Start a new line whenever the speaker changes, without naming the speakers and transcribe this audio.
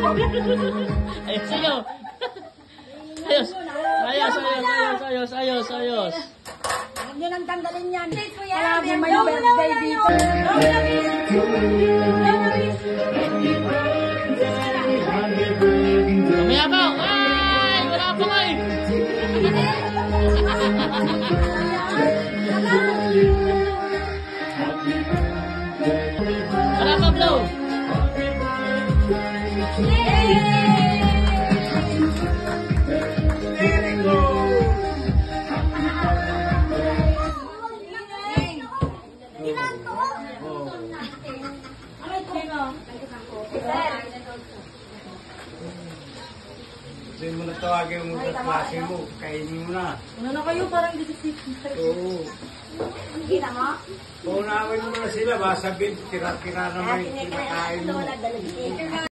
Ayos sa'yo. Ayos. Ayos, ayos, ayos, ayos, ayos, ayos.
Huwag nyo nang tanggalin yan. Palagi may birthday dito.
Umiyabaw! Ay! Wala pa nga eh! Wala pa blow!
Hindi mo na tawagin mo sa klase mo. Kainin mo na.
Ano na kayo? Parang disisip.
Oo.
Hindi na mo?
Paunawin mo na sila. Baka sabihin, tira-tira naman yung kinakain mo.